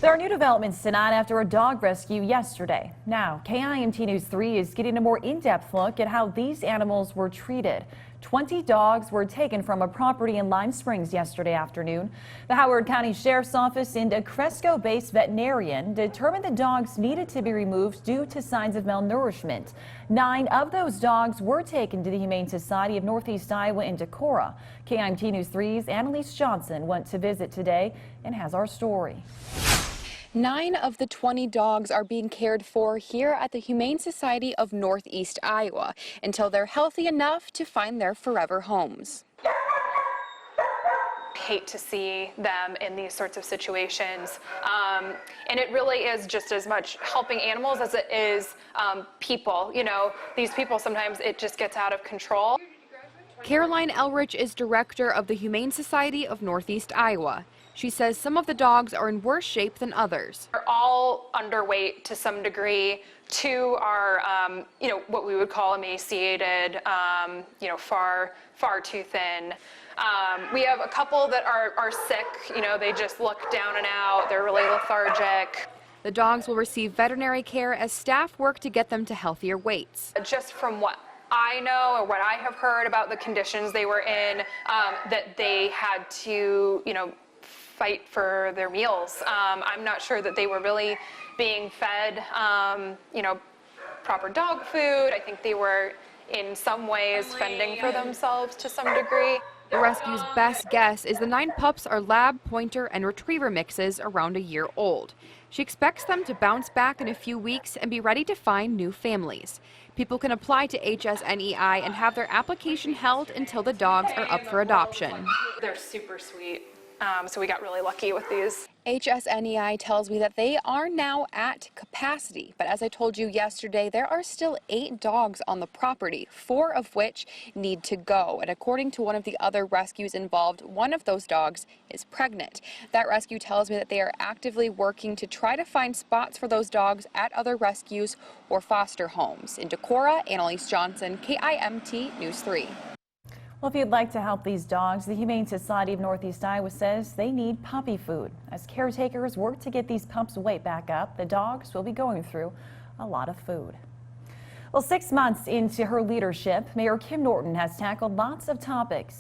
There are new developments tonight after a dog rescue yesterday. Now, KIMT News 3 is getting a more in-depth look at how these animals were treated. 20 dogs were taken from a property in Lime Springs yesterday afternoon. The Howard County Sheriff's Office and a Cresco-based veterinarian determined the dogs needed to be removed due to signs of malnourishment. 9 of those dogs were taken to the Humane Society of Northeast Iowa in Decorah. KIMT News 3's Annalise Johnson went to visit today and has our story. 9 of the 20 dogs are being cared for here at the Humane Society of Northeast Iowa until they're healthy enough to find their forever homes. Hate to see them in these sorts of situations, and it really is just as much helping animals as it is people. You know, these people, sometimes it just gets out of control. Caroline Elrich is director of the Humane Society of Northeast Iowa. She says some of the dogs are in worse shape than others. They're all underweight to some degree. 2 are, what we would call emaciated, far too thin. We have a couple that are sick. They just look down and out. They're really lethargic. The dogs will receive veterinary care as staff work to get them to healthier weights. Just from what I know or what I have heard about the conditions they were in, that they had to, fight for their meals. I'm not sure that they were really being fed, proper dog food. I think they were in some ways fending for themselves to some degree. The rescue's best guess is the 9 pups are lab, pointer, and retriever mixes around a year old. She expects them to bounce back in a few weeks and be ready to find new families. People can apply to HSNEI and have their application held until the dogs are up for adoption. They're super sweet. So we got really lucky with these. HSNEI tells me that they are now at capacity, but as I told you yesterday, there are still 8 dogs on the property, 4 of which need to go. And according to one of the other rescues involved, one of those dogs is pregnant. That rescue tells me that they are actively working to try to find spots for those dogs at other rescues or foster homes. In Decorah, Annalise Johnson, KIMT News 3. Well, if you'd like to help these dogs, the Humane Society of Northeast Iowa says they need puppy food. As caretakers work to get these pups' weight back up, the dogs will be going through a lot of food. Well, 6 months into her leadership, Mayor Kim Norton has tackled lots of topics.